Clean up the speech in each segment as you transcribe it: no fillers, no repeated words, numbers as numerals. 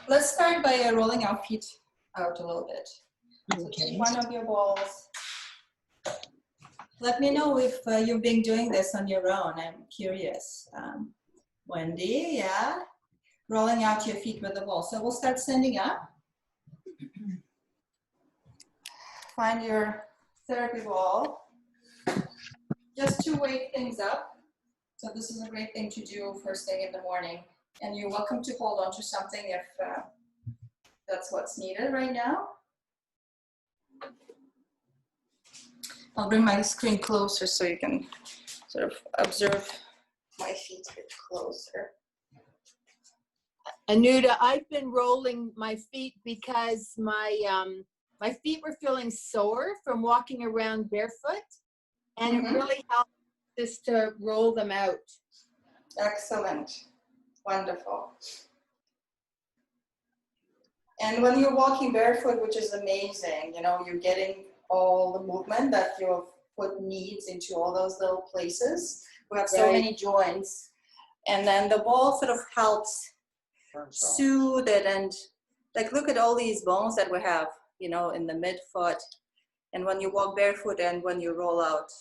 let's start by rolling our feet out a little bit. So take one of your balls. Let me know if you've been doing this on your own. I'm curious. Wendy, yeah? Rolling out your feet with the ball. So we'll start standing up. Find your therapy ball. Just to wake things up. So this is a great thing to do first thing in the morning. And you're welcome to hold on to something if that's what's needed right now. I'll bring my screen closer so you can sort of observe my feet a bit closer. Anuta, I've been rolling my feet because my feet were feeling sore from walking around barefoot, and it really helps just to roll them out. Excellent. Wonderful. And when you're walking barefoot, which is amazing, you know, you're getting all the movement that your foot needs into all those little places. We have so many joints. And then the ball sort of helps soothe it, and like look at all these bones that we have, you know, in the midfoot. And when you walk barefoot and when you roll out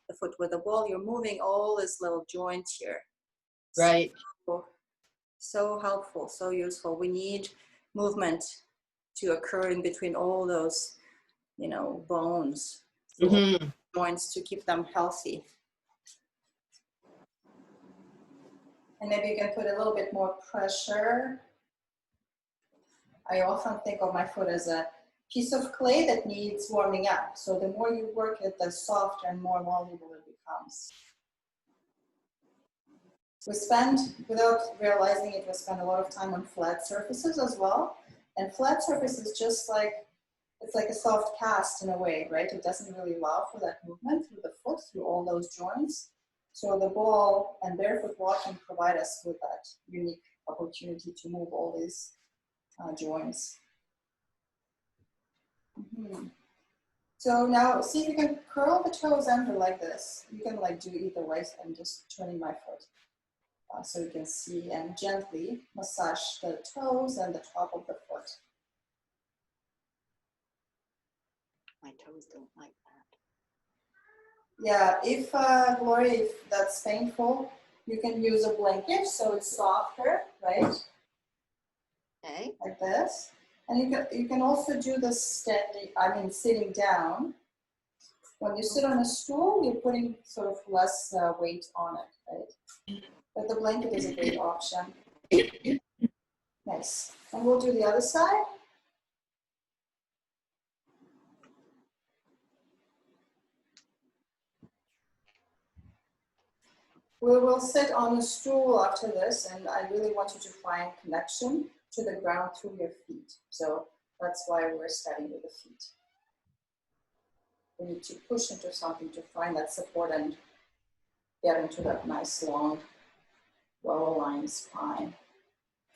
the foot with the ball, you're moving all this little joints here. Right. So helpful, so useful. We need movement to occur in between all those, you know, bones, joints, to keep them healthy. And maybe you can put a little bit more pressure. I often think of my foot as a piece of clay that needs warming up. So the more you work it, the softer and more malleable it becomes. We spend, without realizing it, we spend a lot of time on flat surfaces as well. And flat surface is just like, it's like a soft cast in a way, right? It doesn't really allow for that movement through the foot, through all those joints. So the ball and barefoot walking provide us with that unique opportunity to move all these joints. So now see if you can curl the toes under like this. You can like do either way. I'm just turning my foot so you can see, and gently massage the toes and the top of the foot. My toes don't like that. Yeah, if Gloria, if that's painful, you can use a blanket so it's softer, right? Okay. Like this. And you can also do this sitting down. When you sit on a stool, you're putting sort of less weight on it, right? But the blanket is a great option. Nice. And we'll do the other side. We will sit on a stool after this, and I really want you to find connection to the ground through your feet. So that's why we're starting with the feet. We need to push into something to find that support and get into that nice long, well-aligned spine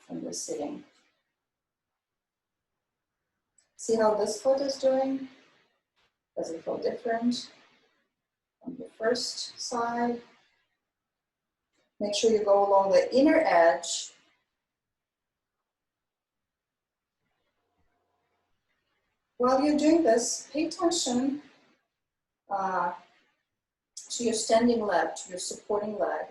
when we're sitting. See how this foot is doing? Does it feel different on the first side? Make sure you go along the inner edge. While you're doing this, pay attention to your standing leg, to your supporting leg.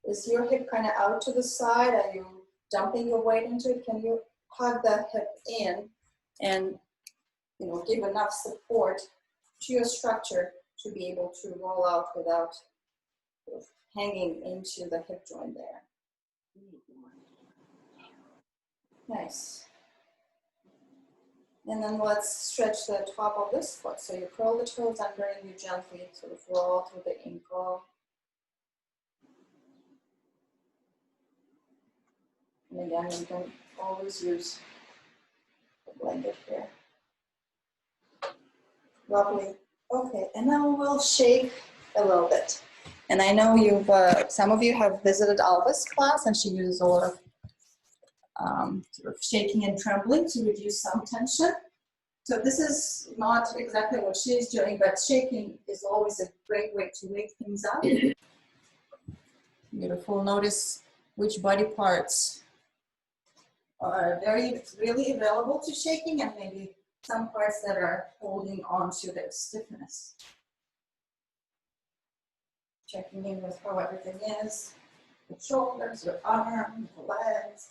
Is your hip kind of out to the side? Are you dumping your weight into it? Can you hug the hip in and, you know, give enough support to your structure to be able to roll out without sort of hanging into the hip joint there? Nice. And then let's stretch the top of this foot. So you curl the toes under and you gently sort of roll through the ankle. And again, you can always use the blanket here. Lovely. Okay, and now we'll shake a little bit. And I know you've, some of you have visited Alva's class, and she uses a lot of sort of shaking and trembling to reduce some tension. So this is not exactly what she's doing, but shaking is always a great way to wake things up. Beautiful. Notice which body parts are really available to shaking, and maybe some parts that are holding on to their stiffness. Checking in with how everything is, the shoulders, your arms, the legs.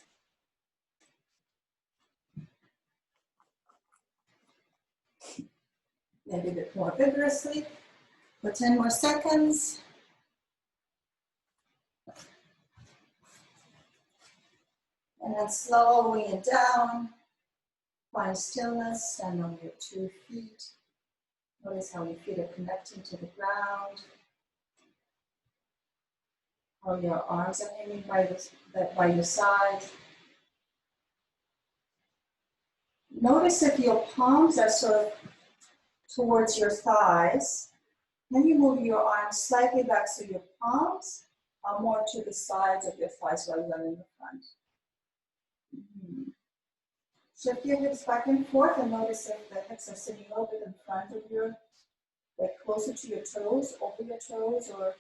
Maybe a bit more vigorously for 10 more seconds. And then slowing it down. Find stillness, stand on your 2 feet. Notice how your feet are connecting to the ground. How your arms are hanging by your side. Notice if your palms are sort of towards your thighs. Then you move your arms slightly back so your palms are more to the sides of your thighs rather than in the front. Shift your hips back and forth and notice if the hips are sitting a little bit in front of your, like closer to your toes, over your toes, or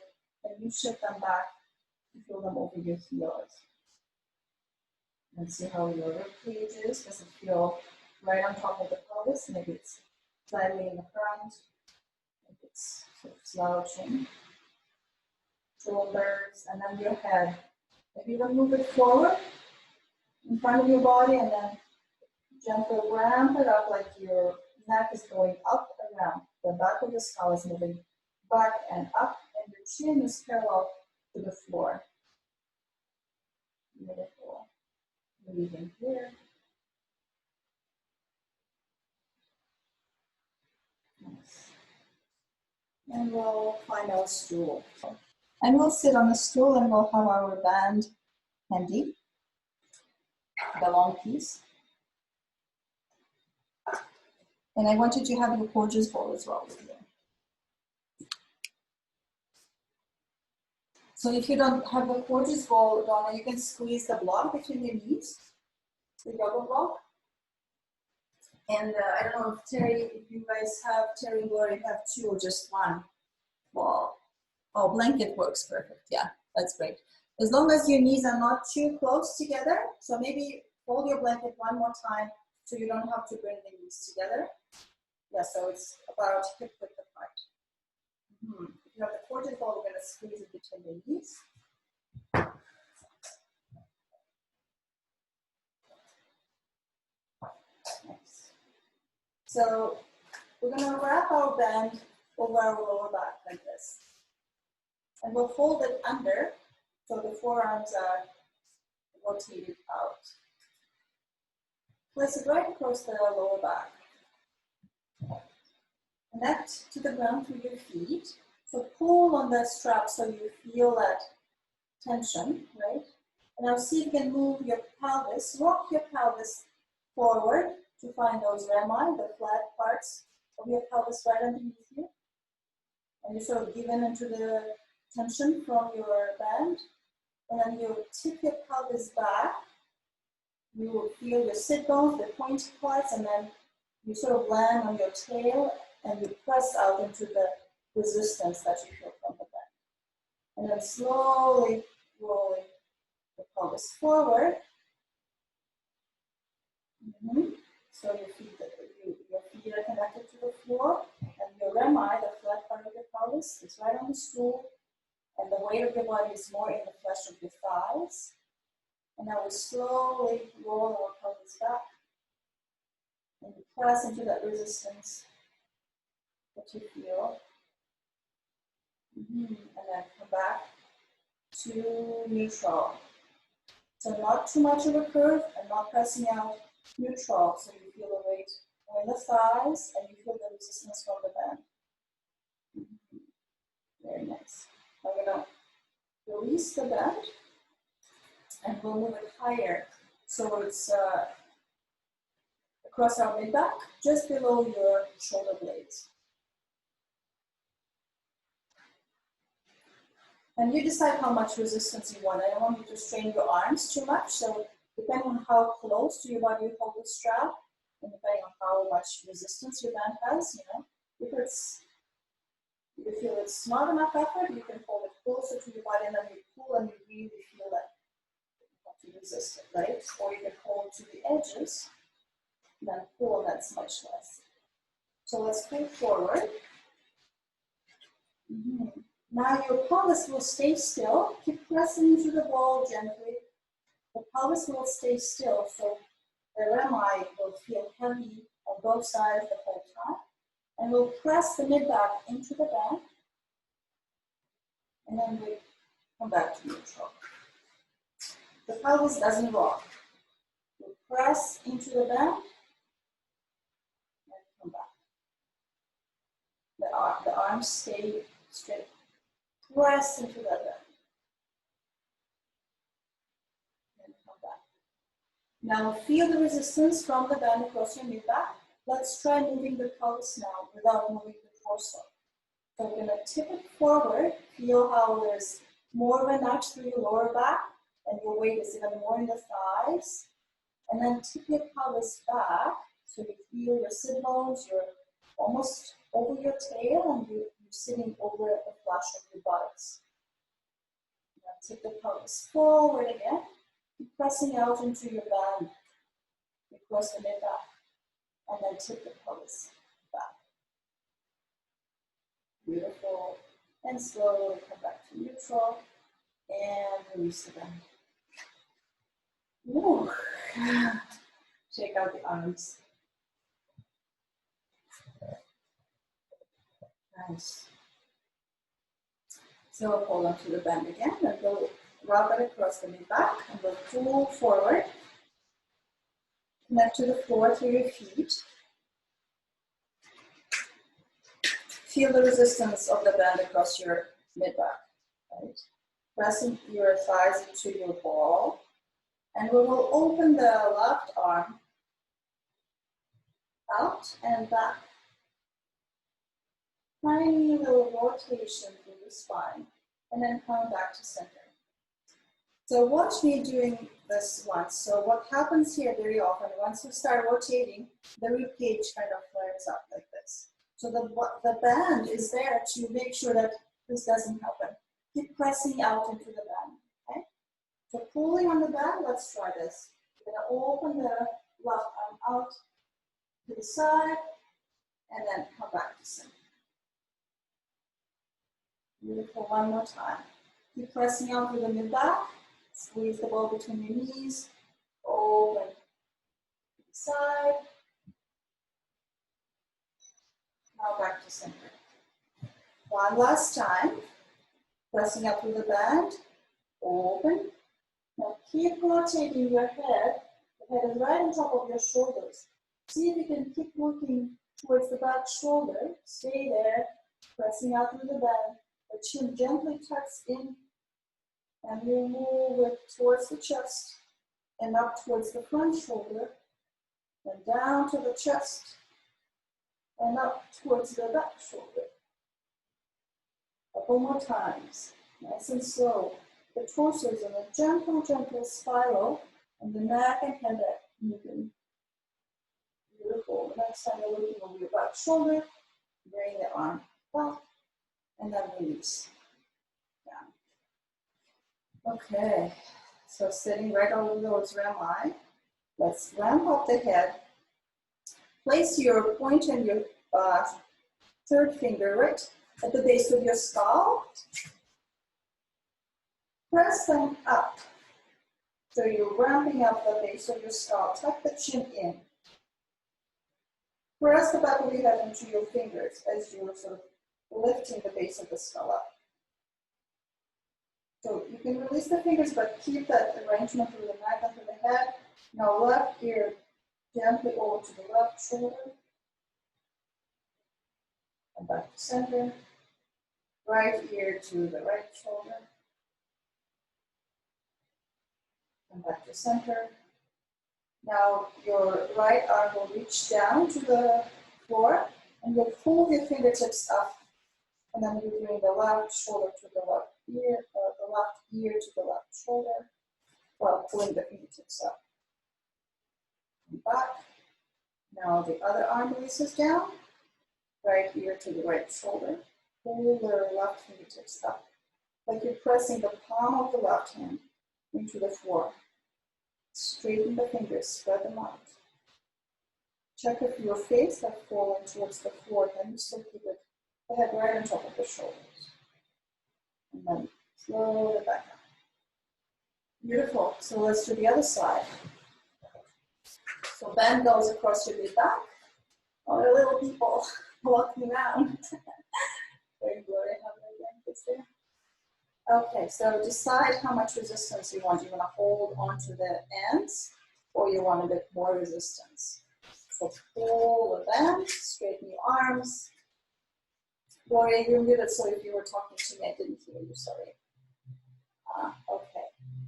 then you shift them back to feel them over your heels. And see how your rib cage is. Does it feel right on top of the pelvis? Maybe it's slightly in the front. Maybe it's sort of slouching. Shoulders, and then your head. Maybe you move it forward in front of your body, and then gently ramp it up like your neck is going up and around. The back of the skull is moving back and up, and your chin is parallel to the floor. Beautiful. Breathing here. Nice. And we'll find our stool. And we'll sit on the stool and we'll have our band handy, the long piece. And I want you to have your gorgeous bowl as well with you. So if you don't have a gorgeous bowl, Donna, you can squeeze the block between your knees, the yoga block. And I don't know if Terry, if you guys have, Terry and Gloria have 2 or just 1 ball. Oh, blanket works perfect. Yeah, that's great. As long as your knees are not too close together. So maybe fold your blanket one more time so you don't have to bring the knees together. Yeah, so it's about hip width apart. If you have the gorgeous ball, we're going to squeeze it between the knees. Nice. So we're going to wrap our band over our lower back like this. And we'll fold it under so the forearms are rotated out. Place it right across the lower back. Connect to the ground through your feet. So pull on the strap so you feel that tension, right? And now see if you can move your pelvis, rock your pelvis forward to find those rami, the flat parts of your pelvis right underneath you. And you sort of give in into the tension from your band. And then you tip your pelvis back. You will feel your sit bones, the pointy parts, and then you sort of land on your tail and you press out into the resistance that you feel from the band. And then slowly rolling the pelvis forward. So your feet are connected to the floor, and your rami, the flat part of your pelvis, is right on the stool, and the weight of your body is more in the flesh of your thighs. And now we slowly roll our pelvis back, and you press into that resistance that you feel. And then come back to neutral. So not too much of a curve and not pressing out, neutral. So you feel the weight in the thighs and you feel the resistance from the band. Very nice. I'm going to release the band and we'll move it higher. So it's across our mid-back, just below your shoulder blades. And you decide how much resistance you want. I don't want you to strain your arms too much. So depending on how close to your body you hold the strap, and depending on how much resistance your band has, if you feel it's not enough effort, you can hold it closer to your body and then you pull and you really feel that you have to resist it, right? Or you can hold to the edges, then pull, and that's much less. So let's pull forward. Now your pelvis will stay still. Keep pressing into the ball gently. The pelvis will stay still, so the rami will feel heavy on both sides the whole time. And we'll press the mid-back into the band. And then we come back to neutral. The pelvis doesn't rock. We press into the band and come back. The arms stay straight. Press into the band. And come back. Now feel the resistance from the band across your mid-back. Let's try moving the pelvis now without moving the torso. So we're going to tip it forward. Feel how there's more of a nudge through your lower back, and your weight is even more in the thighs. And then tip your pelvis back, so you feel your sit bones, you're almost over your tail, and you're sitting over the flush of your buttocks. Now tip the pelvis forward again. Keep pressing out into your band across the mid-back. And then tip the pelvis back. Beautiful. And slowly come back to neutral. And release the band. Woo. Shake out the arms. Nice. So we'll hold on to the band again, and we'll rub it across the mid-back, and we'll pull forward. Connect to the floor through your feet. Feel the resistance of the band across your mid-back, right? Pressing your thighs into your ball. And we will open the left arm out and back. Tiny little rotation through the spine, and then come back to center. So watch me doing this once. So what happens here very often, once you start rotating, the rib cage kind of flares up like this. So the band is there to make sure that this doesn't happen. Keep pressing out into the band, okay? So pulling on the band, let's try this. We're gonna open the left arm out to the side, and then come back to center. Beautiful, one more time. Keep pressing out through the mid-back. Squeeze the ball between your knees. Open to the side. Now back to center. One last time. Pressing up through the band. Open. Now keep rotating your head. The head is right on top of your shoulders. See if you can keep working towards the back shoulder. Stay there. Pressing out through the band. The chin gently tucks in, and you move it towards the chest and up towards the front shoulder, then down to the chest and up towards the back shoulder. A couple more times, nice and slow. The torso is in a gentle, gentle spiral, and the neck and head are moving. Beautiful. The next time you're looking over your back shoulder, bring the arm up. And then release down. Okay, so sitting right over those rami. Let's ramp up the head. Place your point and your third finger right at the base of your skull. Press them up. So you're ramping up the base of your skull. Tuck the chin in. Press the back of your head into your fingers as you're sort of lifting the base of the skull up. So you can release the fingers, but keep that arrangement through the neck and through the head. Now left ear gently over to the left shoulder. And back to center. Right ear to the right shoulder. And back to center. Now your right arm will reach down to the floor, and you'll pull your fingertips up. And then you bring the left shoulder to the left ear, or the left ear to the left shoulder, while pulling the fingertips up. And back. Now the other arm releases down, right ear to the right shoulder. Pull the left fingertips up, like you're pressing the palm of the left hand into the floor. Straighten the fingers, spread them out. Check if your face has fallen towards the floor, then you still keep it, the head right on top of the shoulders. And then slowly back up. Beautiful. So let's do the other side. So bend goes across your mid back. All the little people walking around. Very good. I have my blankets there. Okay, so decide how much resistance you want. You want to hold onto the ends, or you want a bit more resistance. So pull the bend, straighten your arms. Warrior, you're muted, so if you were talking to me, I didn't hear you, sorry. Okay,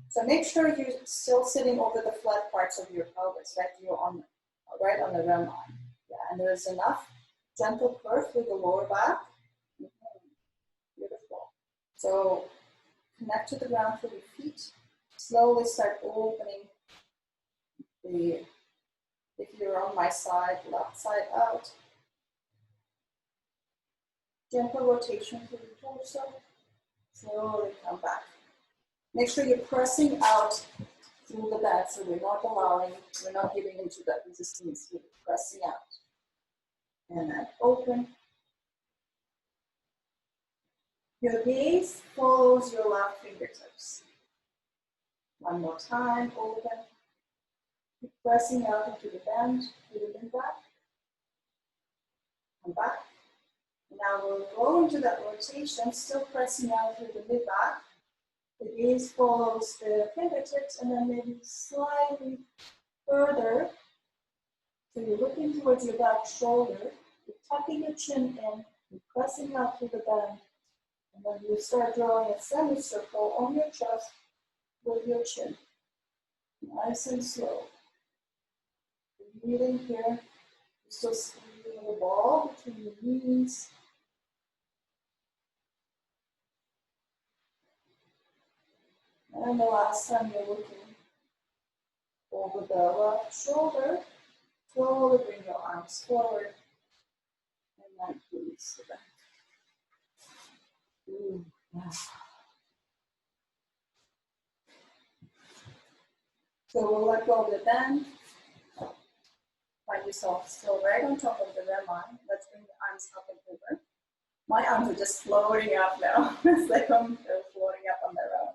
so make sure you're still sitting over the flat parts of your pelvis, right? You're on, right on the rim line. Yeah, and there's enough gentle curve through the lower back. Beautiful. So connect to the ground through your feet. Slowly start opening the, if you're on my side, left side out. Gentle rotation through the torso. Slowly come back. Make sure you're pressing out through the back, so we're not allowing, we're not giving into that resistance, we're pressing out. And then open. Your gaze follows your left fingertips. One more time, open. Keep pressing out into the bend, through the mid-back. Come back. Now we'll go into that rotation, still pressing out through the mid-back. The gaze follows the fingertips and then maybe slightly further. So you're looking towards your back shoulder, you're tucking your chin in, you're pressing out through the bend, and then you start drawing a semicircle on your chest with your chin. Nice and slow. Breathing here, you're still squeezing the ball between your knees. And the last time you're looking over the left shoulder, slowly bring your arms forward and then release the back. Ooh, wow. So we'll let go of the bend. Find yourself still right on top of the rim line. Let's bring the arms up and over. My arms are just floating up now. It's like they're floating up on their own.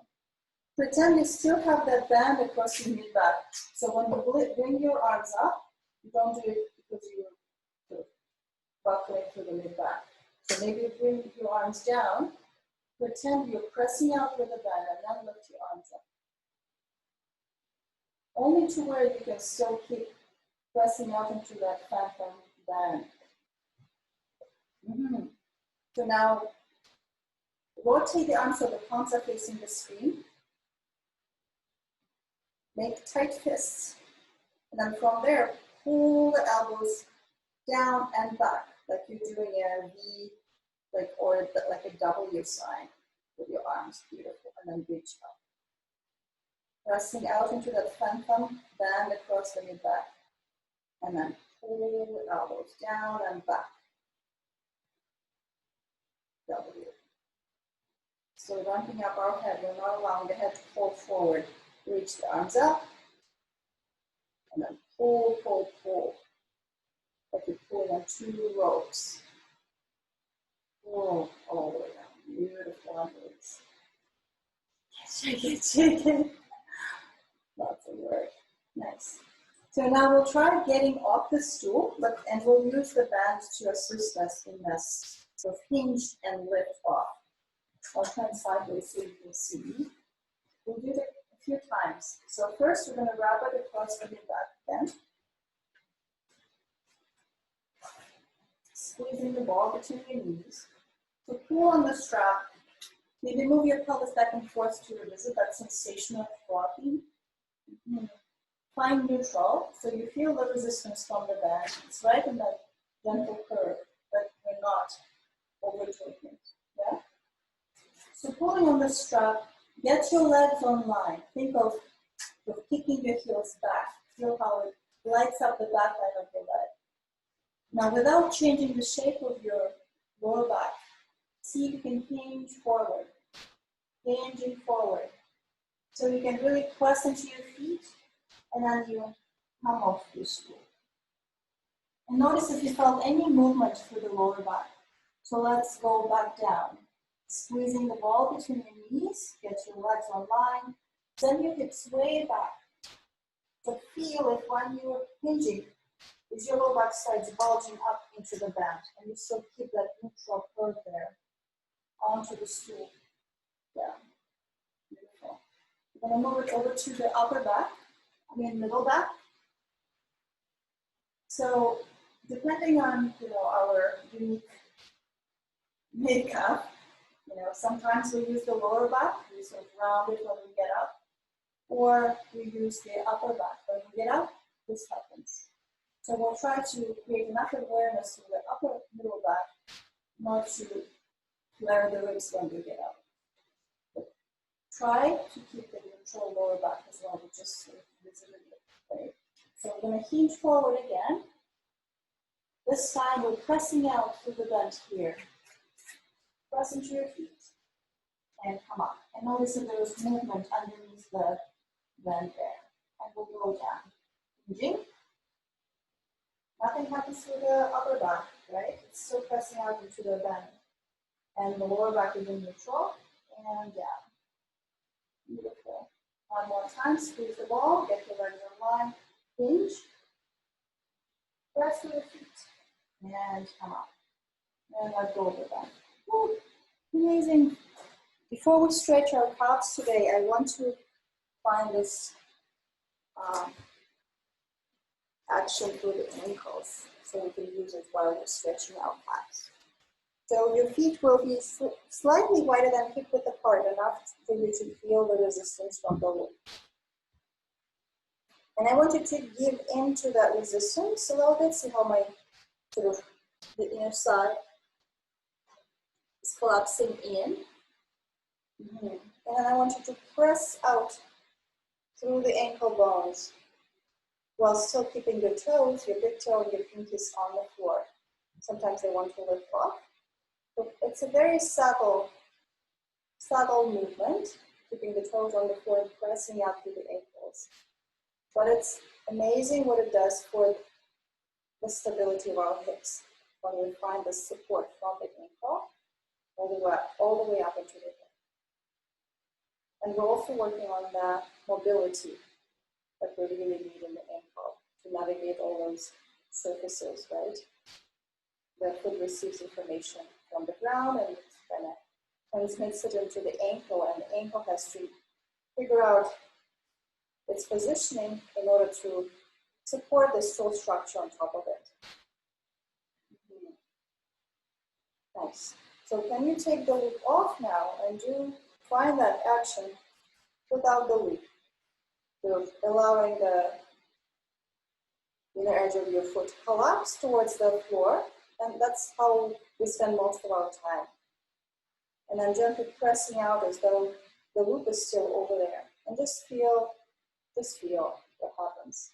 Pretend you still have that band across your mid-back. So when you bring your arms up, you don't do it because you're buckling through the mid-back. So maybe you bring your arms down, pretend you're pressing out with the band, and then lift your arms up. Only to where you can still keep pressing out into that phantom band. So now, rotate the arms so the palms are facing the screen. Make tight fists. And then from there, pull the elbows down and back, like you're doing a V, or like a W sign with your arms. Beautiful. And then reach up. Pressing out into that phantom band across the mid-back. And then pull the elbows down and back. W. So ramping up our head, we're not allowing the head to fold forward. Reach the arms up. And then pull, pull, pull. Like you're pulling on 2 ropes. Pull all the way down. Beautiful arms. Shake it, shake it. Lots of work. Nice. So now we'll try getting off the stool, and we'll use the band to assist us in this. So hinge and lift off. I'll turn sideways so you can see. We'll do it a few times. So first we're going to wrap it across the mid-back bend. Squeezing the ball between your knees. So pull on the strap. Maybe move your pelvis back and forth to revisit that sensation of flopping. Find neutral, so you feel the resistance from the band. It's right in that gentle curve, but we're not overdoing it. Yeah? So pulling on the strap, get your legs online. Think of kicking your heels back. Feel how it lights up the back line of your leg. Now, without changing the shape of your lower back, see if you can hinge forward. Hinging forward. So you can really press into your feet And then you come off your stool. And notice if you felt any movement through the lower back. So let's go back down. Squeezing the ball between your knees, get your legs online, send your hips way back. But feel if when you're hinging, is your lower back starts bulging up into the band, and you still keep that neutral curve there onto the stool. Yeah, beautiful. I'm gonna move it over to the upper back, middle back. So depending on our unique makeup, sometimes we use the lower back, we sort of round it when we get up, or we use the upper back. When we get up, this happens. So we'll try to create enough awareness in the upper middle back, not to flare the ribs when we get up. But try to keep the neutral lower back as well, but just sort of visiting it. Okay? So we're going to hinge forward again. This time we're pressing out through the bend here. Press into your feet and come up. And notice that there is movement underneath the bend there. And we'll go down. Hinging. Nothing happens to the upper back, right? It's still pressing out into the bend. And the lower back is in neutral. And down. Beautiful. One more time. Squeeze the ball. Get your legs in line. Hinge. Press through your feet. And come up. And let go of the bend. Woo. Amazing. Before we stretch our calves today, I want to find this action through the ankles so we can use it while we're stretching our calves. So your feet will be slightly wider than hip width apart, enough for you to feel the resistance from the loop. And I want you to give in to that resistance a little bit. See how my sort of the inner side is collapsing in. And then I want you to press out through the ankle bones while still keeping your toes, your big toe and your pinkies on the floor. Sometimes they want to lift off. But it's a very subtle movement, keeping the toes on the floor and pressing out through the ankles. But it's amazing what it does for the stability of our hips when we find the support from the ankle all the way up into the hip. And we're also working on that mobility that we really need in the ankle to navigate all those surfaces, right? The foot receives information from the ground and kind of transmits it into the ankle, and the ankle has to figure out its positioning in order to support the toe structure on top of it. Nice. So can you take the loop off now and find that action without the loop? So allowing the inner edge of your foot to collapse towards the floor, and that's how we spend most of our time. And then gently pressing out as though the loop is still over there. And just feel what happens.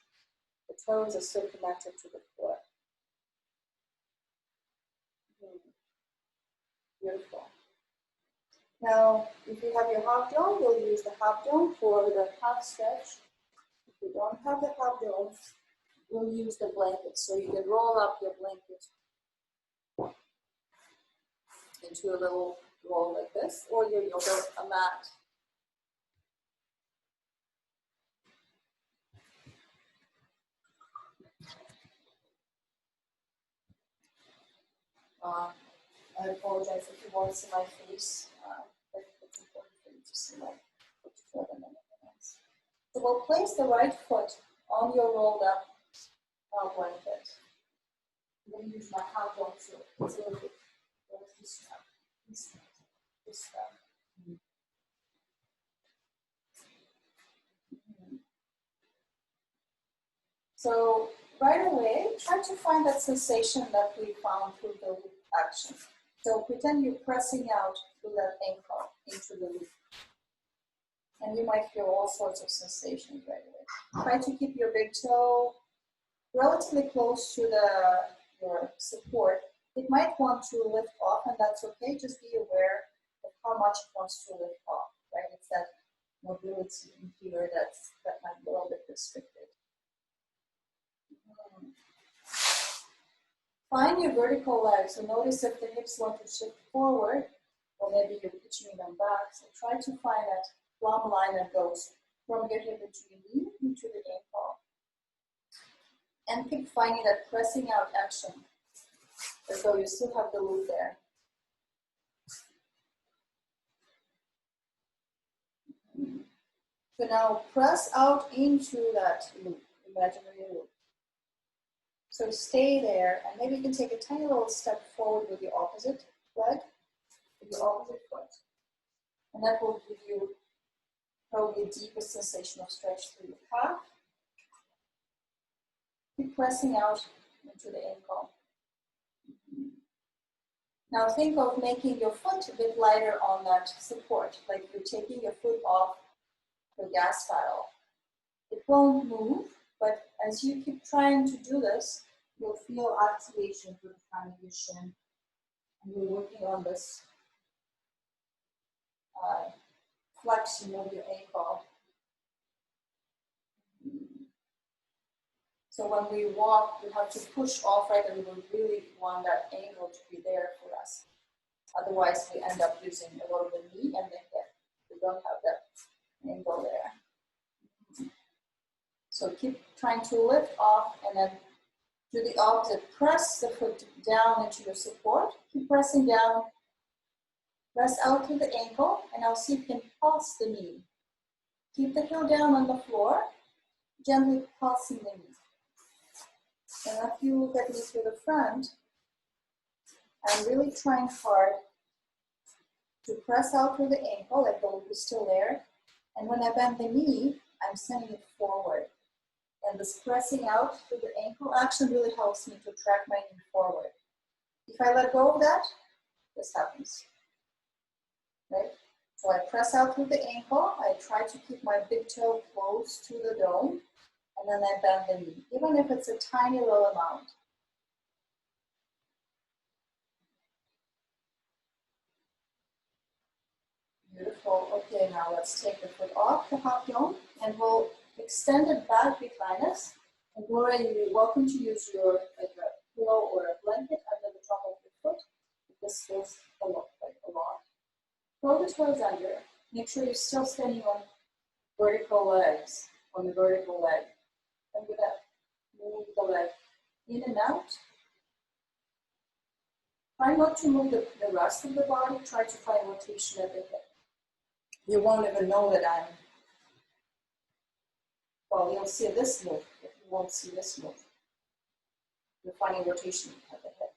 The toes are still connected to the floor. Beautiful. Now, if you have your half dome, we'll use the half dome for the half stretch. If you don't have the half dome, we'll use the blanket. So you can roll up your blanket into a little roll like this, or your yoga mat. I apologize if you won't see my face, but it's important for you to see my foot further than anything else. So we'll place the right foot on your rolled up blanket. I'm going to use my half dome to facilitate this stuff. So right away, try to find that sensation that we found through the loop action. So pretend you're pressing out through that ankle into the loop. And you might feel all sorts of sensations right away. Try to keep your big toe relatively close to your support. It might want to lift off, and that's okay. Just be aware of how much it wants to lift off, right? It's that mobility in here that might be a little bit restricted. Find your vertical leg. So notice if the hips want to shift forward, or maybe you're pitching them back. So try to find that plumb line that goes from your hip into your knee into the ankle. And keep finding that pressing out action, as though you still have the loop there. So now press out into that loop, imaginary loop. So stay there, and maybe you can take a tiny little step forward with your opposite leg, with your opposite foot. And that will give you probably a deeper sensation of stretch through your calf. Keep pressing out into the ankle. Now think of making your foot a bit lighter on that support, like you're taking your foot off the gas pedal. It won't move, but as you keep trying to do this, you'll feel activation through the front of your shin. And you're working on this flexion of your ankle. So when we walk, we have to push off, right? And we really want that angle to be there for us. Otherwise, we end up using a lot of the knee and the hip. We don't have that angle there. So keep trying to lift off and then do the opposite. Press the foot down into your support. Keep pressing down. Press out to the ankle, and now see if you can pulse the knee. Keep the heel down on the floor, gently pulsing the knee. And after you look at me through the front, I'm really trying hard to press out through the ankle, like the loop is still there. And when I bend the knee, I'm sending it forward. And this pressing out through the ankle action really helps me to track my knee forward. If I let go of that, this happens. Right? So I press out through the ankle, I try to keep my big toe close to the dome, and then I bend the knee, even if it's a tiny little amount. Beautiful. Okay, now let's take the foot off the hop dome, and we'll extend it back behind us. And Gloria, you're welcome to use your like a pillow or a blanket under the top of your foot. This feels a lot. Roll the toes under. Make sure you're still standing on vertical legs, on the vertical leg. And with that, move the leg in and out. Try not to move the rest of the body. Try to find rotation at the hip. You won't even know that well, you'll see this move, but you won't see this move. You're finding rotation at the hip.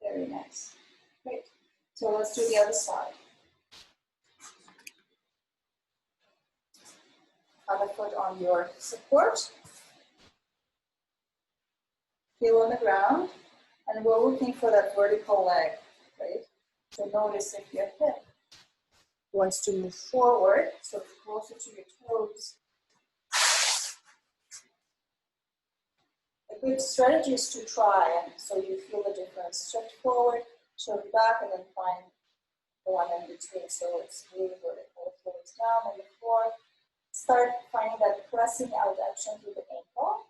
Very nice. Great. So let's do the other side. Other foot on your support. Heel on the ground. And we're looking for that vertical leg, right? So notice if your hip wants to move forward, so closer to your toes. A good strategy is to try, and so you feel the difference. Stretch forward, shoulder back, and then find the one in between. So it's really vertical. Toes down on the floor. Start finding that pressing out action through the ankle.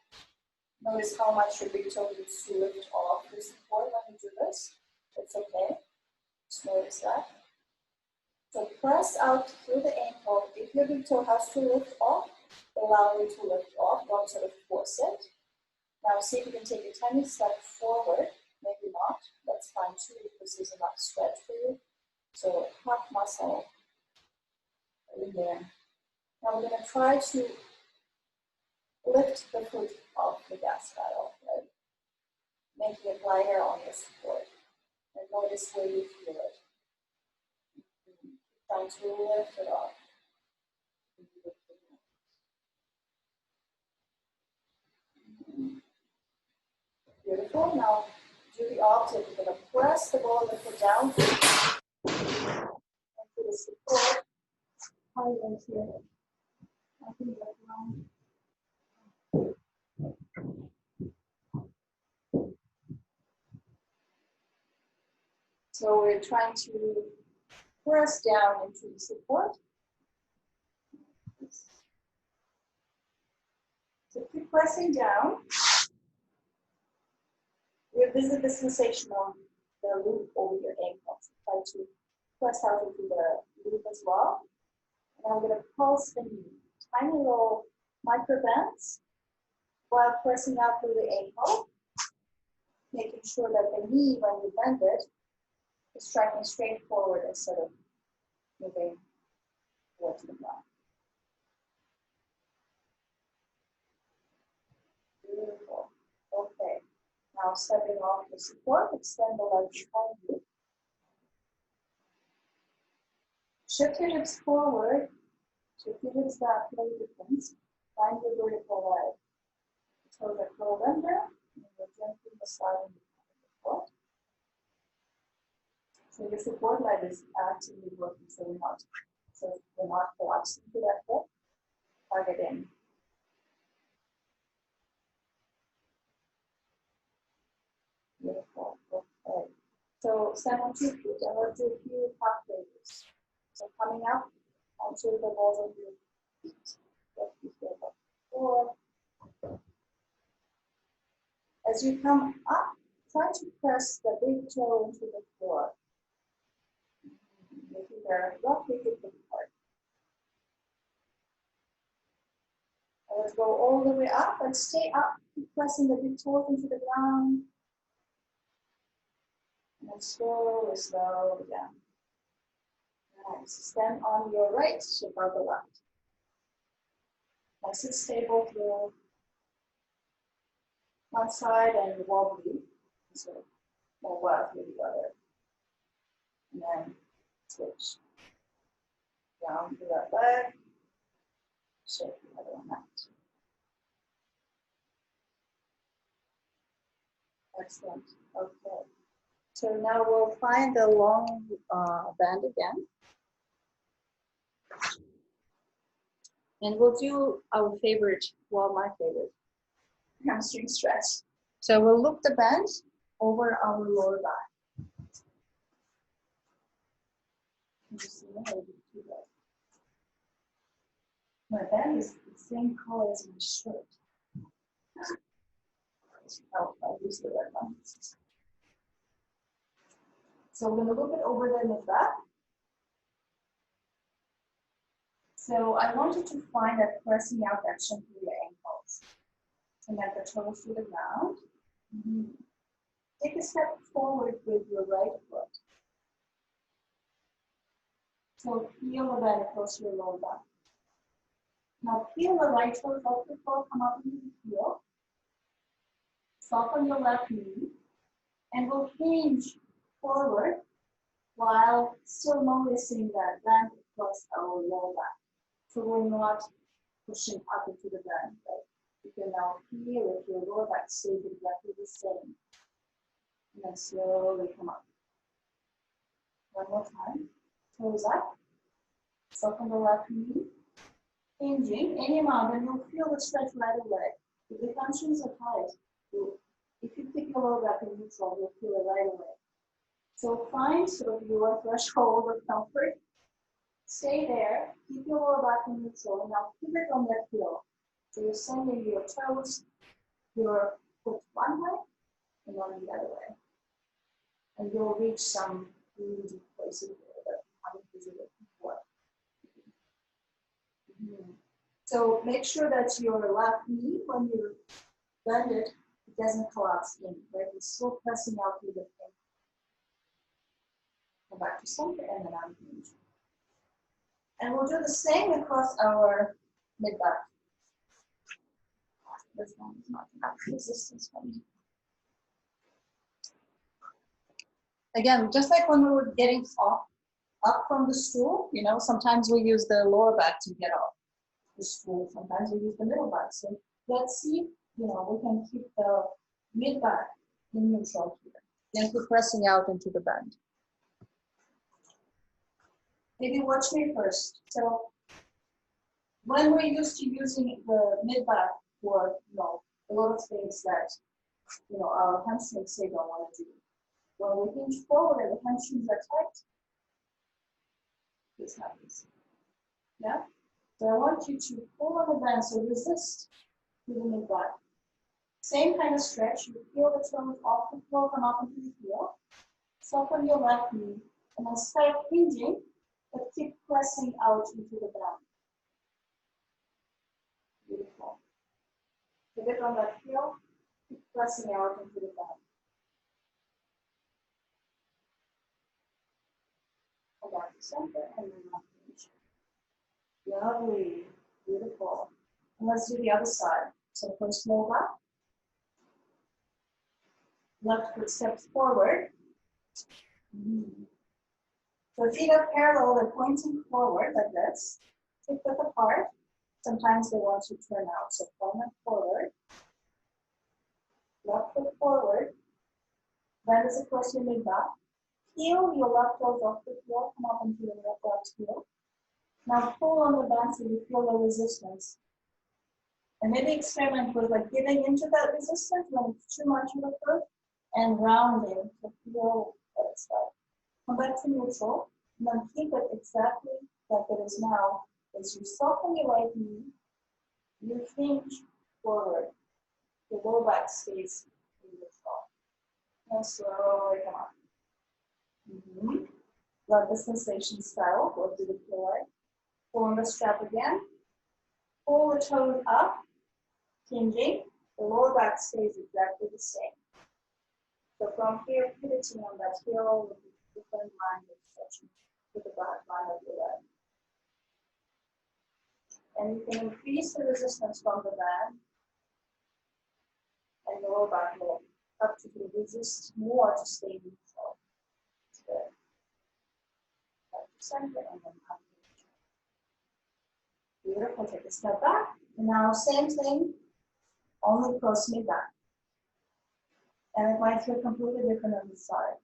Notice how much your big toe needs to lift off the support when you do this. It's okay. Just notice that. So press out through the ankle. If your big toe has to lift off, allow it to lift off. Don't sort of force it. Now see if you can take a tiny step forward. Maybe not. That's fine too, if this is enough stretch for you. So calf muscle in there. Now we're going to try to lift the foot off the gas pedal, right? Making it lighter on your support. And notice where you feel it. Trying to lift it off. Beautiful. Now do the opposite. You're going to press the ball of the foot down. And to the support. How you going to feel it? I think that's wrong. So we're trying to press down into the support. keep pressing down. Revisit the sensation of the loop over your ankles. Try to press out into the loop as well. And I'm going to pulse the knee. Tiny little micro bends while pressing out through the ankle, making sure that the knee, when you bend it, is striking straight forward instead of moving towards the ground. Beautiful. Okay. Now stepping off the support, extend the legs behind you. Shift your hips forward, shift your hips back, no difference. Find your vertical leg. Toes are curled under, and you're gently massaging the foot. So your support leg is actively working so we're not collapsing to that foot. Target in. Beautiful. Okay. So stand on 2 feet and let's do a few half raises. So coming up onto the balls of your feet. Let you feel the floor. As you come up, try to press the big toe into the floor. Making the roughly hip apart. And let's go all the way up and stay up. Keep pressing the big toes into the ground. And then slowly down. Nice. Stand on your right, shift out the left. Nice and stable through one side and wobbly. So more wild through the other. And then switch. Down to that leg. Shift the other one out. Excellent. Okay. So now we'll find the long band again. And we'll do our favorite, well, my favorite, hamstring stretch. So we'll loop the band over our lower back. My band is the same color as my shirt. I'll use the red one. So we're going to loop it over the mid-back. So I want you to find that pressing out action through your ankles. And let the toes to the ground. Take a step forward with your right foot. So peel the bend across your lower back. Now peel the right foot, let the foot come up into the heel. Soften your left knee. And we'll hinge forward while still noticing that bend across our lower back. So we're not pushing up into the bend, right? You can now feel if your lower back stays exactly the same. And then slowly come up. One more time. Toes up. Soften the left knee. Hinging any amount, and you'll feel the stretch right away. If the hamstrings are tight, if you pick your lower back in neutral, you'll feel it right away. So find sort of your threshold of comfort. Stay there, keep your lower back in neutral, and now pivot on that heel. So you're sending your toes, your foot one way, and then the other way. And you'll reach some really deep places that you haven't visited before. So make sure that your left knee, when you bend it, it doesn't collapse in, right? It's still pressing out through the thing. Come back to center and then unhinge. And we'll do the same across our mid-back. This one is not enough resistance for me. Again, just like when we were getting up from the stool, you know, sometimes we use the lower back to get off the stool. Sometimes we use the middle back. So let's see, you know, we can keep the mid-back in neutral here. Then keep pressing out into the bend. Maybe watch me first. So when we're used to using the mid-back for, you know, a lot of things that, you know, our hamstrings say don't want to do. When we hinge forward and the hamstrings are tight, this happens. Yeah? So I want you to pull on the band, so resist to the mid-back. Same kind of stretch. You feel the toes off the floor, come up into the heel. Soften your left knee, and then start hinging, but keep pressing out into the bend. Beautiful. Pivot on that heel, keep pressing out into the bend. Come back to center, and then left hinge. Lovely. Beautiful. And let's do the other side. So first low back. Left foot steps forward. So feet are parallel, they're pointing forward like this. Hip width apart. Sometimes they want to turn out. So point them forward. Left foot forward. Bend is across your mid-back. Heel your left toes off the floor. Come up into the left heel. Now pull on the bend so you feel the resistance. And maybe experiment with like giving into that resistance when it's too much of a foot and rounding to feel what it's like. Come back to neutral and then keep it exactly like it is now. As you soften your right knee, you hinge forward. The low back stays in the top. And slowly come up. Let the sensation settle. What did it feel like? Pull on the strap again. Pull the toes up. Hinging, the lower back stays exactly the same. So from here, pivoting on that heel with a different line of stretching to the back line of your leg. And you can increase the resistance from the band, and the lower back will have to resist more to stay neutral. Good. Back to center and then up. Beautiful. Take a step back. And now same thing. Only cross me back. And it might feel completely different on the side.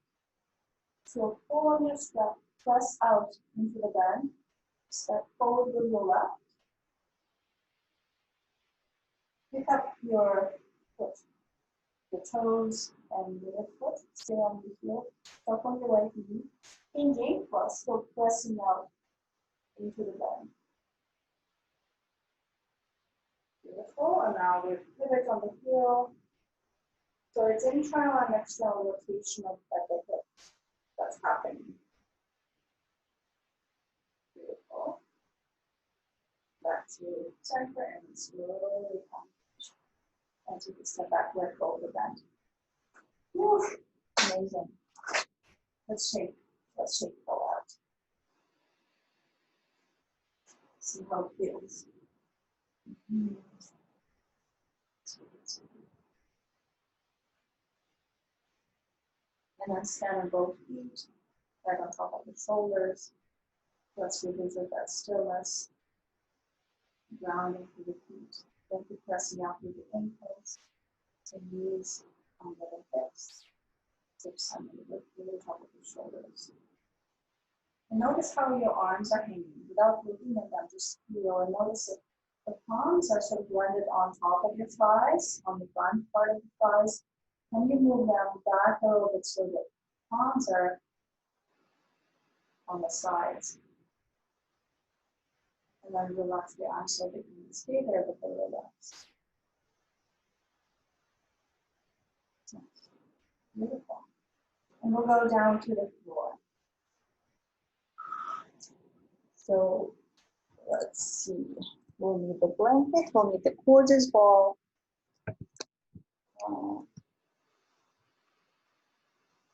So pull on your strap, press out into the bend, step forward with your left. Pick up your foot, the toes and your foot, stay on the heel, step on your right knee, hinging while still pressing out into the bend. Beautiful, and now we pivot on the heel. So it's internal and external rotation of the hip that's happening. Beautiful. Back to center and slowly come. And take a step back, let go of the bend. Woo, amazing. Let's shake it all out. See how it feels. And then stand on both feet, right on top of the shoulders. Let's revisit that stillness. Grounding through the feet. Don't be pressing out through the ankles. So knees on the hips. Hips on the top of the shoulders. And notice how your arms are hanging without looking at them. Just feel and notice it. The palms are sort of blended on top of your thighs, on the front part of the thighs. And you move them back a little bit so that palms are on the sides. And then relax the arms so they can stay there, but they relax. Beautiful. And we'll go down to the floor. So let's see. We'll need the blanket, we'll need the quarters ball.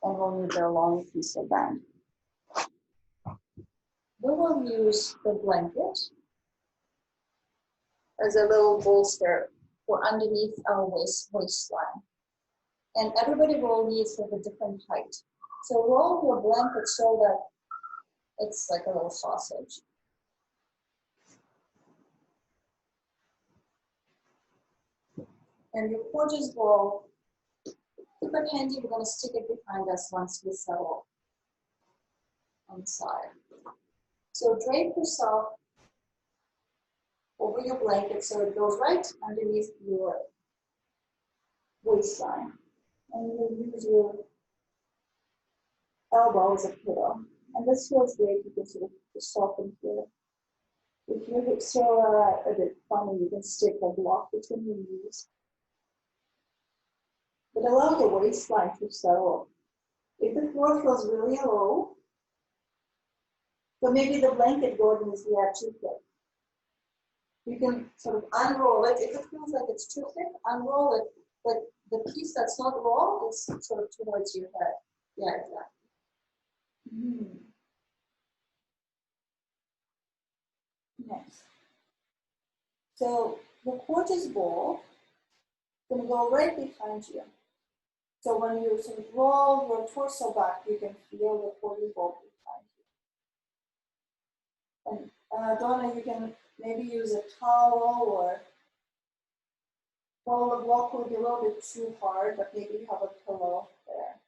And we'll need the long piece of band. We will use the blanket as a little bolster for underneath our waistline. And everybody will need sort of a different height. So roll your blanket so that it's like a little sausage. And your quarters ball, keep it handy, we're going to stick it behind us once we settle on the side. So drape yourself over your blanket so it goes right underneath your waistline. And you use your elbow as a pillow. And this feels great because you just soften your If your hips are a bit funny, you can stick a block between your knees. But allow the waistline to settle. If the floor feels really low, so maybe the blanket Gordon is too thick. You can sort of unroll it. If it feels like it's too thick, unroll it. But the piece that's not rolled is sort of towards your head. Yeah, exactly. Nice. So the quarters ball is going to go right behind you. So when you sort of roll your torso back, you can feel the quarters ball behind you. And Donna, you can maybe use a towel or well, the block will be a little bit too hard, but maybe you have a pillow there.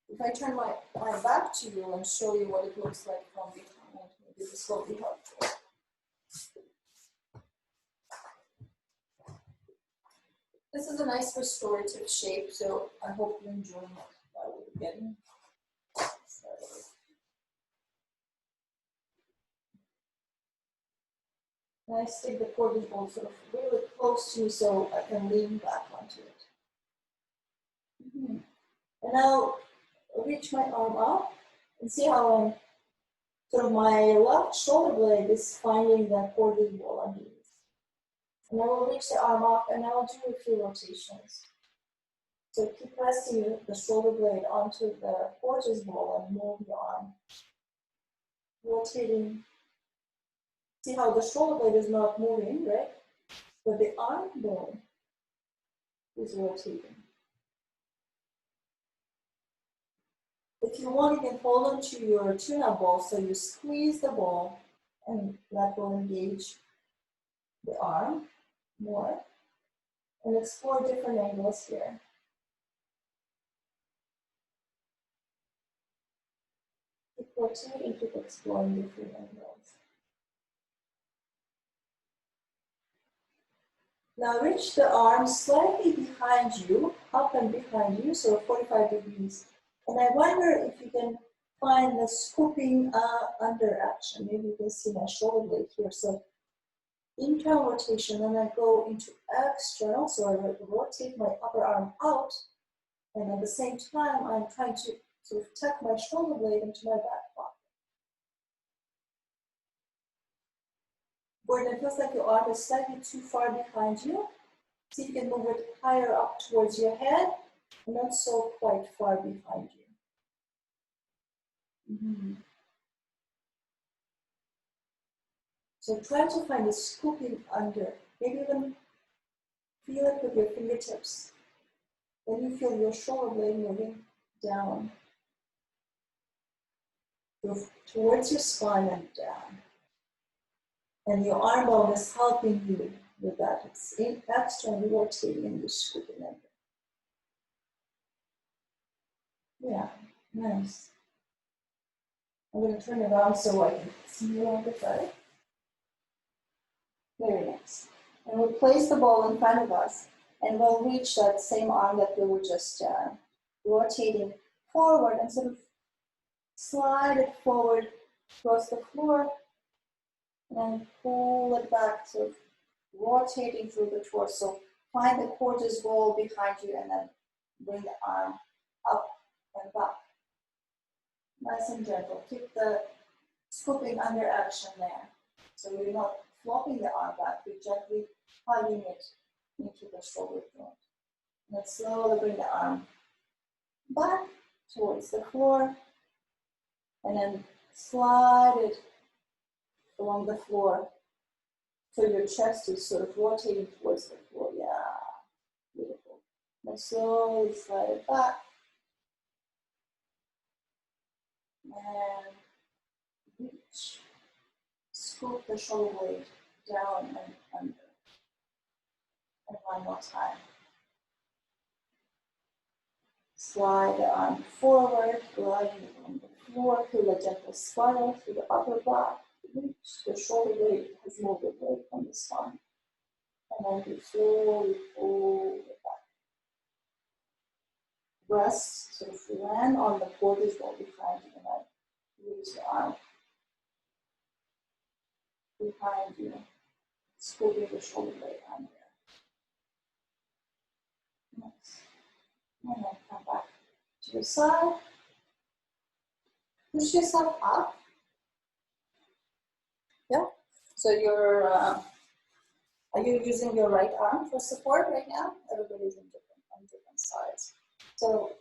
If I turn my back to you and show you what it looks like from behind, maybe this will be helpful. This is a nice restorative shape, so I hope you enjoy it while we're getting started. And I stick the quarters ball sort of really close to you so I can lean back onto it. And I'll reach my arm up and see how I'm sort of my left shoulder blade is finding the quarters ball underneath. And I will reach the arm up and I will do a few rotations. So keep resting the shoulder blade onto the quarters ball and move your arm. Rotating. See how the shoulder blade is not moving, right? But the arm bone is rotating. If you want, you can hold onto your tune-up ball, so you squeeze the ball and that will engage the arm more. And explore different angles here. Keep rotating, keep exploring different angles. Now reach the arm slightly behind you, up and behind you, so 45 degrees. And I wonder if you can find the scooping under action. Maybe you can see my shoulder blade here. So internal rotation, and I go into external, so I rotate my upper arm out, and at the same time, I'm trying to sort of tuck my shoulder blade into my back pocket. Gordon, it feels like your arm is slightly too far behind you. See if you can move it higher up towards your head, and not so quite far behind you. So try to find a scooping under. Maybe even feel it with your fingertips. Then you feel your shoulder blade moving down towards your spine and down. And your arm bone is helping you with that. It's externally rotating and you're scooping under. Yeah, nice. I'm going to turn it around so I can see you on the side. Very nice. And we'll place the ball in front of us, and we'll reach that same arm that we were just rotating forward and sort of slide it forward across the floor, and then pull it back, sort of rotating through the torso. Find the quarters ball behind you, and then bring the arm up and back. Nice and gentle. Keep the scooping under action there. So you're not flopping the arm back, you're gently hugging it into the shoulder joint. And then slowly bring the arm back towards the floor, and then slide it along the floor so your chest is sort of rotating towards the floor. Yeah, beautiful. And slowly slide it back. And reach. Scoop the shoulder blade down and under. And one more time. Slide the arm forward, gliding on the floor, feel a gentle spiral through the upper back. Reach the shoulder blade has moved away from the spine. And then you slowly pull it back. Rest, sort of land on the quarters ball behind you, and Use your arm behind you, scooping the shoulder blade under. Nice. And then come back to your side. Push yourself up. Yeah. So you're, are you using your right arm for support right now? Everybody's on different sides. So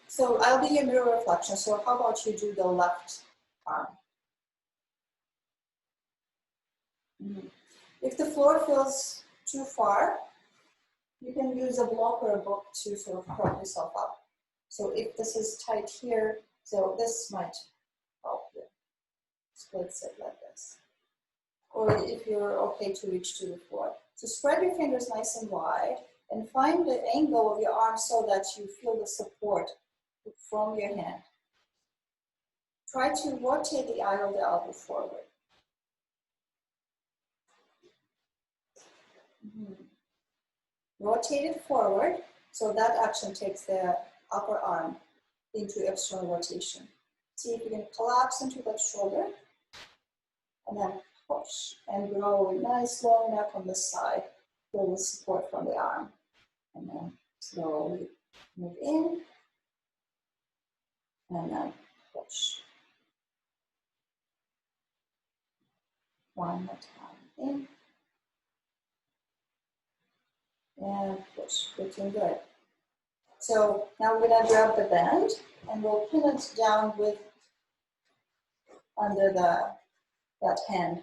so I'll be your mirror reflection. So how about you do the left arm? If the floor feels too far, you can use a block or a book to sort of prop yourself up. So if this is tight here, so this might help you. Split it like this. Or if you're okay to reach to the floor. So spread your fingers nice and wide and find the angle of your arm so that you feel the support from your hand. Try to rotate the eye of the elbow forward. Rotate it forward, so that action takes the upper arm into external rotation. See if you can collapse into that shoulder, and then push and grow a nice long neck on this side. Feel the support from the arm, and then slowly move in, and then push. One more time, in, and push, looking good. So now we're gonna grab the band and we'll pin it down with under that hand.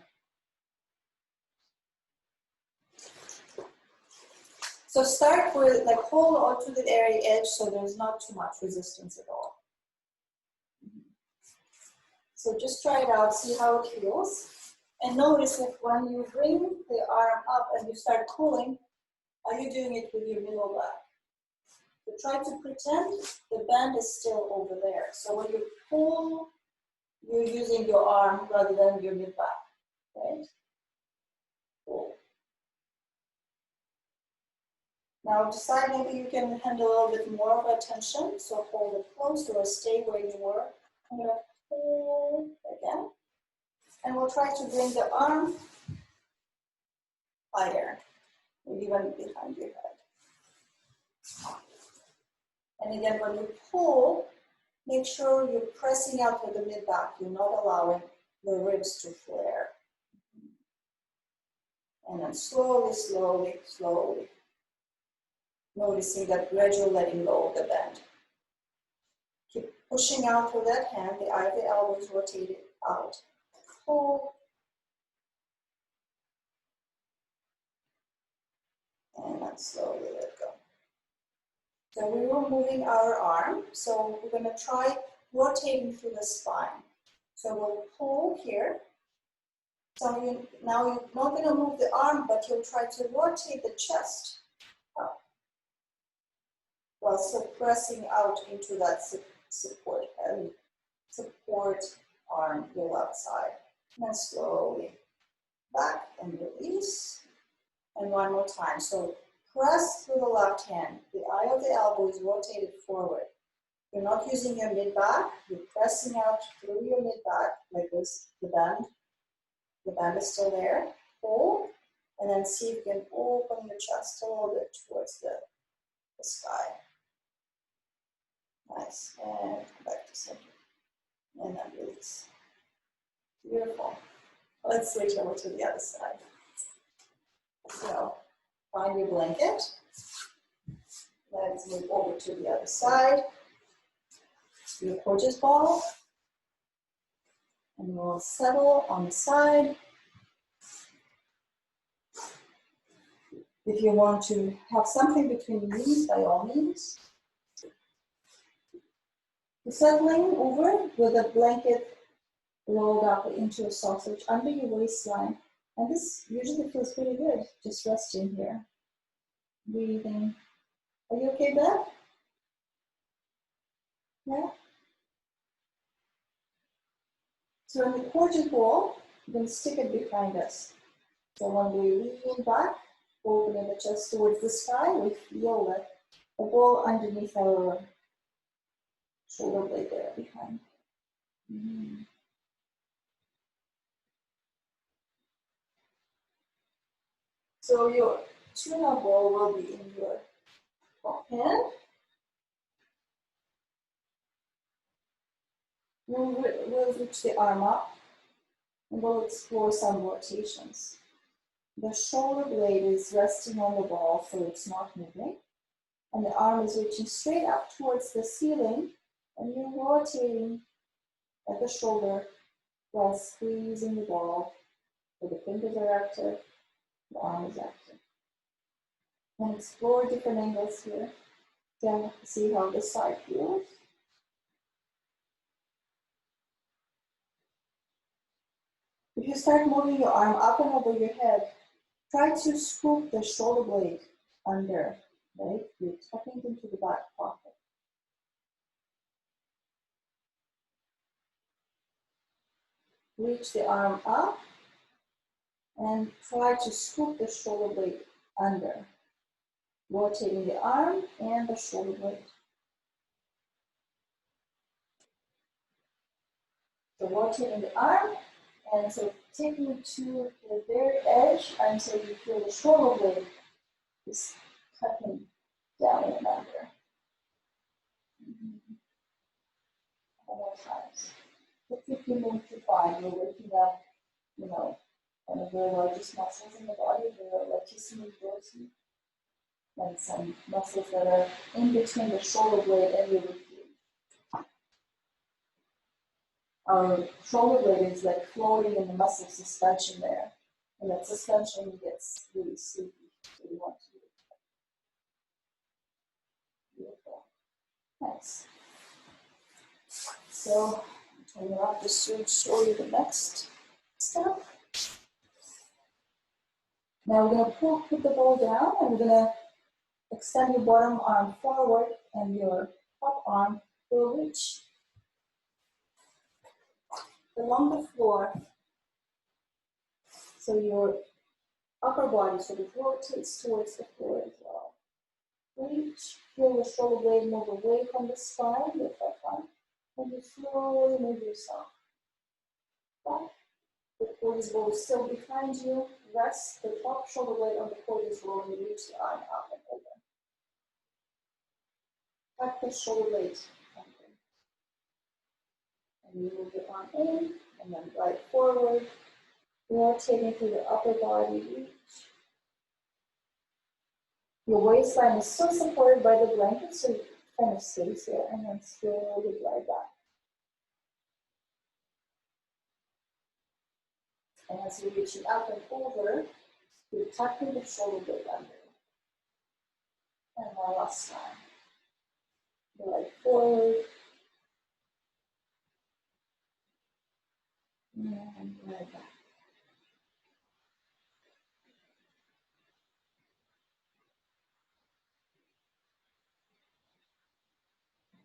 So start with like hold on to the very edge so there's not too much resistance at all. So just try it out, see how it feels. And notice if when you bring the arm up and you start pulling, are you doing it with your middle back? So try to pretend the band is still over there. So when you pull, you're using your arm rather than your mid back, right? Cool. Now decide maybe you can handle a little bit more of attention. So hold it close or stay where you were. I'm gonna pull again. And we'll try to bring the arm higher, even behind your head. And again, when you pull, make sure you're pressing out with the mid back. You're not allowing the ribs to flare. And then slowly, slowly, slowly, noticing that gradual letting go of the bend. Keep pushing out with that hand, the eye of the elbow is rotated out. Pull. And then slowly let go. So we were moving our arm, so we're going to try rotating through the spine. So we'll pull here. So now you're not going to move the arm, but you'll try to rotate the chest up while still pressing out into that support and support arm, the left side. And then slowly back and release. And one more time. So press through the left hand. The eye of the elbow is rotated forward. You're not using your mid back. You're pressing out through your mid back like this, the band. The band is still there. Hold, and then see if you can open your chest a little bit towards the sky. Nice. And come back to center. And then release. Beautiful. Let's switch over to the other side. So find your blanket. Let's move over to the other side. Your coach's ball. And we'll settle on the side. If you want to have something between the knees, by all means. You're settling over with a blanket rolled up into a sausage under your waistline. And this usually feels pretty good, just resting here. Breathing. Are you okay, Beth? Yeah? So in the coach's ball, we're going to stick it behind us. So when we lean back, opening the chest towards the sky, we feel that the ball underneath our shoulder blade there behind. So your tuna ball will be in your hand. We'll reach the arm up and we'll explore some rotations. The shoulder blade is resting on the ball, so it's not moving. And the arm is reaching straight up towards the ceiling, and you're rotating at the shoulder while squeezing the ball. So the fingers are active, the arm is active. And explore different angles here. Then see how this side feels. If you start moving your arm up and over your head, try to scoop the shoulder blade under, right? You're tucking it into the back pocket. Reach the arm up and try to scoop the shoulder blade under, rotating the arm and the shoulder blade. So rotating the arm and so taking it to the very edge until you feel the shoulder blade is cutting down and under. One more time. If you move too far, you're waking up, you know, one of the largest muscles in the body, the latissimus dorsi, and some muscles that are in between the shoulder blade and your rib cage. Our shoulder blade is like floating in the muscle suspension there, and that suspension gets really sleepy. So you want to do it. Beautiful. Nice. So turn around just to show you the next step. Now we're going to put the ball down, and we're going to extend your bottom arm forward, and your top arm will reach along the floor. So your upper body sort of rotates towards the floor as well. Reach, feel the shoulder blade move away from the spine, lift up arm, and you slowly move yourself back. The cortis ball is still behind you. Rest the top shoulder blade on the cortis ball and reach the arm up and over. Tuck the shoulder blade under. And you move the arm in, and then right forward. Rotating through the upper body, reach. Your waistline is still supported by the blanket, so it kind of stays there, and then slowly glide back. And as you're reaching up and over, you're tucking the shoulder blade under. And one last time. Glide forward. And glide back.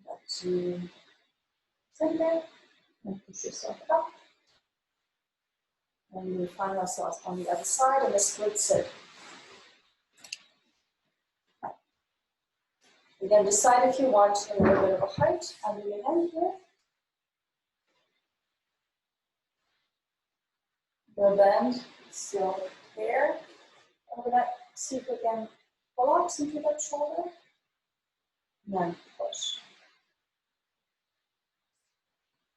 Back to center. And push yourself up. And we find ourselves on the other side of the split sit. Again, decide if you want a little bit of a height under your hand here. The bend is still there. I'm going to see if we can collapse into that shoulder. And then push.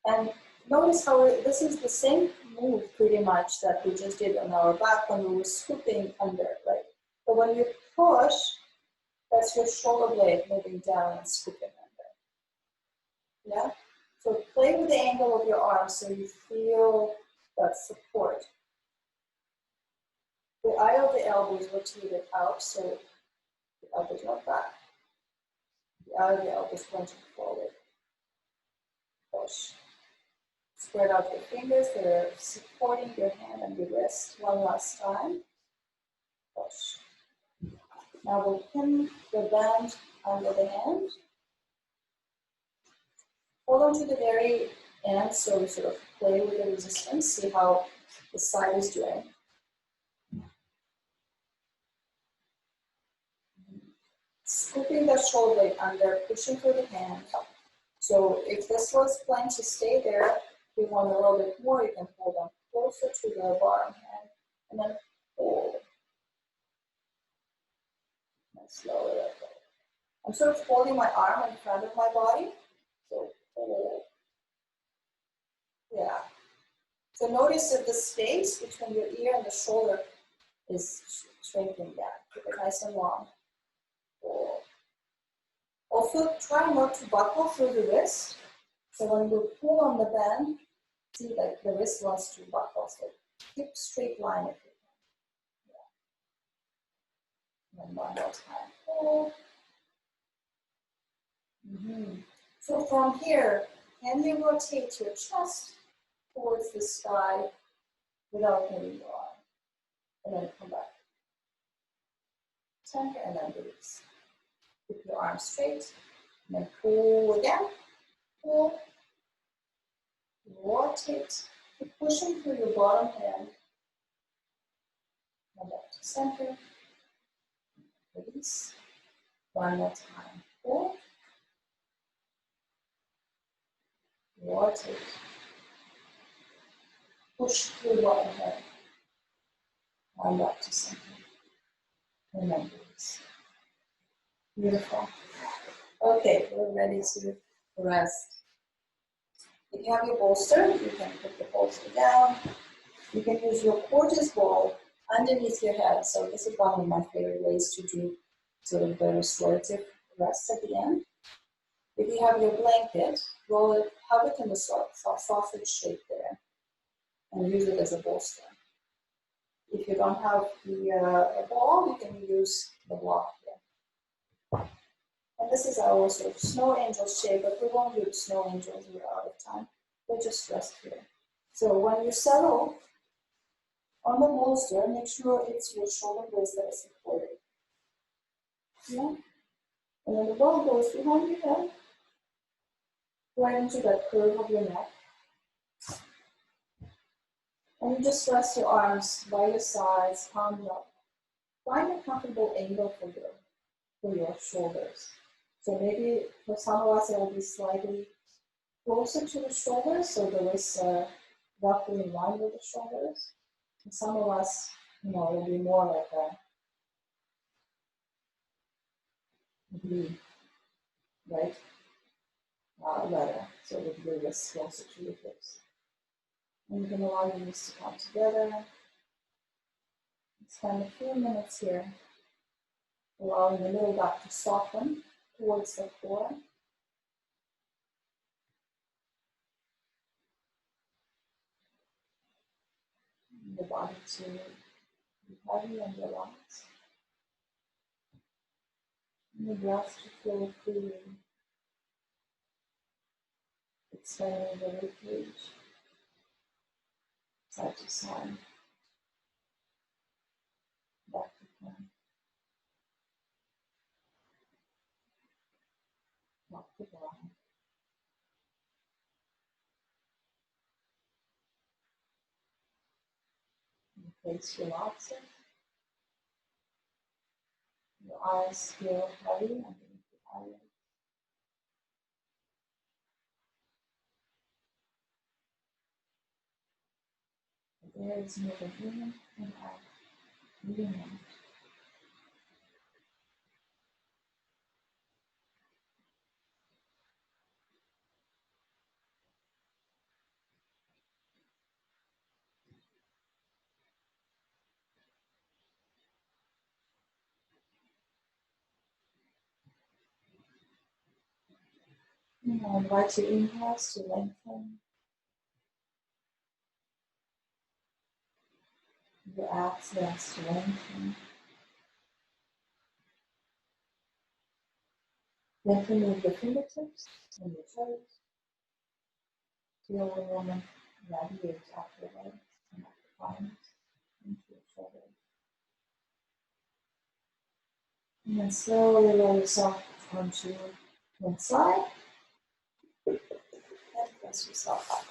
And notice how this is the same move pretty much that we just did on our back when we were scooping under, right? But when you push, that's your shoulder blade moving down and scooping under. Yeah? So play with the angle of your arm so you feel that support. The eye of the elbow is rotated out, so the elbow is not back. The eye of the elbow is pointing forward. Push. Spread out your fingers that are supporting your hand and your wrist. One last time. Push. Now we'll pin the band under the hand. Hold on to the very end, so we sort of play with the resistance, see how the side is doing. scooping the shoulder under, pushing through the hand. So if this was planned to stay there, if you want a little bit more, you can pull them closer to the bottom hand and then pull. And slowly let go. I'm sort of holding my arm in front of my body. So pull. Yeah. So notice that the space between your ear and the shoulder is shrinking down. Keep it nice and long. Pull. Also, try not to buckle through the wrist. So when you pull on the band, see like the wrist wants to buckle. So keep straight line if you can. Yeah. And one more time. Pull. So from here, can you rotate your chest towards the sky without hitting your arm? And then come back. Center and then release. Keep your arm straight. And then pull again. Pull. Rotate. Keep pushing through your bottom hand. Come back to center. Release. One more time. Pull. Rotate. Push through bottom hand. One back to center. And then release. Beautiful. Okay, we're ready to rest. If you have your bolster, you can put the bolster down. You can use your gorgeous ball underneath your head. So this is one of my favorite ways to do sort of the restorative rest at the end. If you have your blanket, roll it, have it in the sausage shape there, and use it as a bolster. If you don't have a ball, you can use the block here. And this is our sort of snow angel shape, but we won't do the snow angels, we're out of time. We'll just rest here. So when you settle on the bolster, make sure it's your shoulder blades that are supported. Yeah? And then the ball goes behind your head, right into that curve of your neck. And you just rest your arms by your sides, palms up. Find a comfortable angle for your shoulders. So maybe for some of us it will be slightly closer to the shoulders, so the wrists are roughly in line with the shoulders. And some of us, will be more like a V, right? Letter, so with your wrists closer to your hips. And you can allow your wrists to come together. Spend a few minutes here, allowing the middle back to soften towards the core. The body to be heavy and relaxed. And the breath to flow freely, expanding the ribcage, side to side, back to front, top to bottom. Your face relaxes. Your eyes feel heavy underneath the eyelids. The air is moving in and out, moving in. Now invite your inhales to lengthen. Your exhales to lengthen. Lengthen with your fingertips and your toes. Feel the warmth radiate out your legs and out the arms into your shoulders. And then slowly roll yourself onto one side and press yourself up.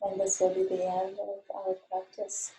And this will be the end of our practice.